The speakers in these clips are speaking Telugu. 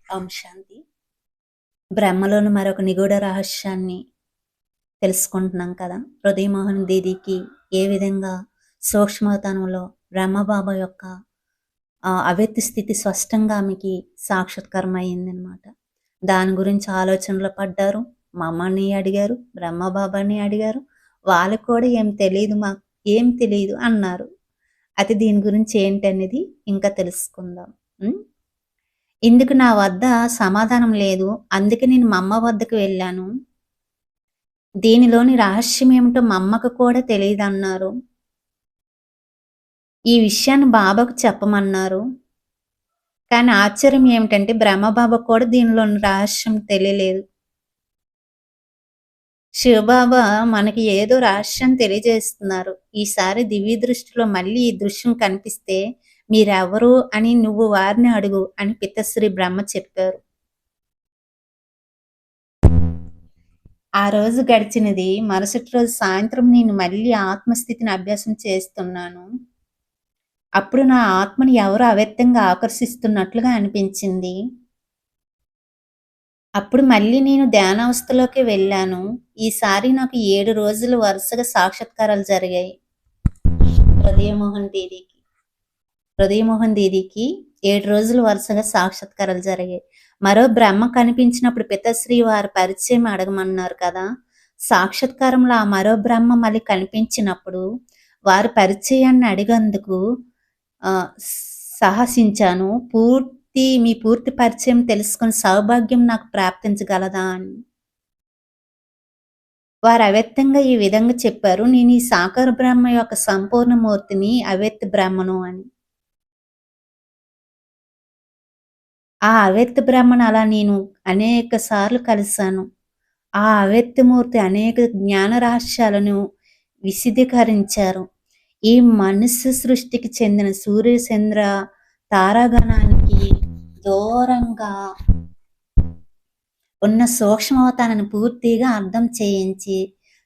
ఓం శాంతి. బ్రహ్మలోని మరొక నిగూఢ రహస్యాన్ని తెలుసుకుంటున్నాం కదా! హృదయమోహన్ దీదీకి ఏ విధంగా సూక్ష్మతనంలో బ్రహ్మబాబా యొక్క అవ్యక్త స్థితి స్పష్టంగా ఆమెకి సాక్షాత్కారం అయిందనమాట. దాని గురించి ఆలోచనలో పడ్డారు. మా అమ్మని అడిగారు, బ్రహ్మబాబాని అడిగారు. వాళ్ళకి కూడా ఏం తెలీదు అన్నారు. అయితే దీని గురించి ఏంటనేది ఇంకా తెలుసుకుందాం. హ్మ్. ఇందుకు నా వద్ద సమాధానం లేదు. అందుకే నేను మా అమ్మ వద్దకు వెళ్ళాను. దీనిలోని రహస్యమేమిటో మా అమ్మకు కూడా తెలీదన్నారు. ఈ విషయాన్ని బాబాకు చెప్పమన్నారు. కానీ ఆశ్చర్యం ఏమిటంటే బ్రహ్మబాబాకు కూడా దీనిలోని రహస్యం తెలియలేదు. శివబాబా మనకి ఏదో రహస్యం తెలియజేస్తున్నారు. ఈసారి దివ్య దృష్టిలో మళ్ళీ ఈ దృశ్యం కనిపిస్తే మీరెవరు అని నువ్వు వారిని అడుగు అని పితశ్రీ బ్రహ్మ చెప్పారు. ఆ రోజు గడిచినది. మరుసటి రోజు సాయంత్రం నేను మళ్ళీ ఆత్మస్థితిని అభ్యాసం చేస్తున్నాను. అప్పుడు నా ఆత్మని ఎవరో అవ్యక్తంగా ఆకర్షిస్తున్నట్లుగా అనిపించింది. అప్పుడు మళ్ళీ నేను ధ్యానావస్థలోకి వెళ్ళాను. ఈసారి నాకు 7 రోజులు వరుసగా సాక్షాత్కారాలు జరిగాయి. హృదయమోహన్ దీదీకి 7 రోజులు వరుసగా సాక్షాత్కారాలు జరిగాయి. మరో బ్రహ్మ కనిపించినప్పుడు పితశ్రీ వారి పరిచయం అడగమన్నారు కదా! సాక్షాత్కారంలో ఆ మరో బ్రహ్మ మళ్ళీ కనిపించినప్పుడు వారి పరిచయాన్ని అడిగేందుకు సాహసించాను. మీ పూర్తి పరిచయం తెలుసుకుని సౌభాగ్యం నాకు ప్రాప్తించగలదా అని. వారు అవ్యక్తంగా ఈ విధంగా చెప్పారు. నేను ఈ సాకార బ్రహ్మ యొక్క సంపూర్ణ మూర్తిని, అవ్యక్త బ్రహ్మను అని. ఆ అవ్యక్త బ్రహ్మను అలా నేను అనేక సార్లు కలిశాను. ఆ అవ్యక్తమూర్తి అనేక జ్ఞాన రహస్యాలను విశదీకరించారు. ఈ మనుష్య సృష్టికి చెందిన సూర్యచంద్ర తారాగణానికి దూరంగా ఉన్న సూక్ష్మవతాన్ని పూర్తిగా అర్థం చేయించి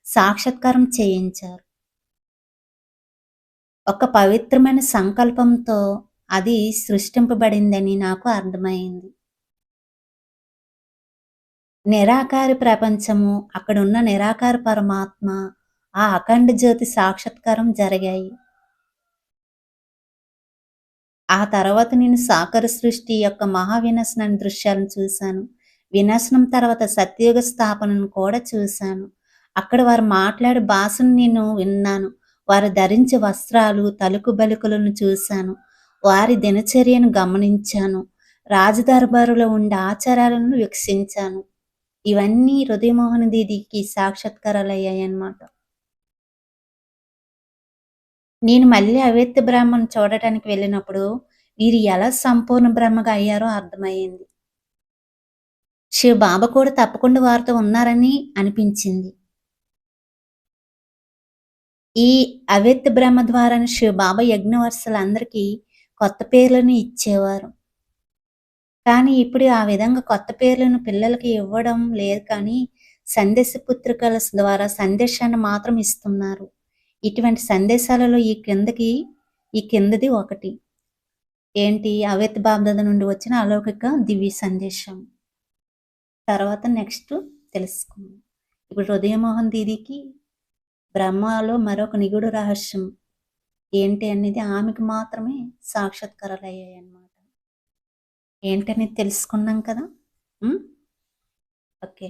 సాక్షాత్కారం చేయించారు. ఒక పవిత్రమైన సంకల్పంతో అది సృష్టింపబడిందని నాకు అర్థమైంది. నిరాకార ప్రపంచము, అక్కడున్న నిరాకార పరమాత్మ, ఆ అఖండ జ్యోతి సాక్షాత్కారం జరిగాయి. ఆ తర్వాత నేను సాకార సృష్టి యొక్క మహావినాశనం దృశ్యాలను చూశాను. వినాశనం తర్వాత సత్యయుగ స్థాపనను కూడా చూశాను. అక్కడ వారు మాట్లాడే భాషను నేను విన్నాను. వారు ధరించే వస్త్రాలు, తలుకు బలుకులను చూశాను. వారి దినచర్యను గమనించాను. రాజదర్బారులో ఉండే ఆచారాలను వీక్షించాను. ఇవన్నీ హృదయమోహన దీదీకి సాక్షాత్కారాలు అయ్యాయన్నమాట. నేను మళ్ళీ అవ్యక్త బ్రహ్మను చూడటానికి వెళ్ళినప్పుడు వీరు ఎలా సంపూర్ణ బ్రహ్మగా అయ్యారో అర్థమయ్యింది. శివబాబా కూడా తప్పకుండా వారితో ఉన్నారని అనిపించింది. ఈ అవ్యక్త బ్రహ్మ ద్వారానే శివబాబా యజ్ఞవర్షులందరికీ కొత్త పేర్లను ఇచ్చేవారు. కానీ ఇప్పుడు ఆ విధంగా కొత్త పేర్లను పిల్లలకి ఇవ్వడం లేదు, కానీ సందేశ పుత్రికల ద్వారా సందేశాన్ని మాత్రం ఇస్తున్నారు. ఇటువంటి సందేశాలలో ఈ కిందది ఒకటి ఏంటి, అవ్యక్త బాబ్దాదా నుండి వచ్చిన అలౌకిక దివ్య సందేశం. తర్వాత నెక్స్ట్ తెలుసుకుందాం. ఇప్పుడు హృదయమోహన్ దీదీకి బ్రహ్మలో మరొక నిగూఢ రహస్యం ఏంటి అనేది ఆమెకు మాత్రమే సాక్షాత్కారాలు అయ్యాయి అన్నమాట. ఏంటనేది తెలుసుకున్నాం కదా. ఓకే.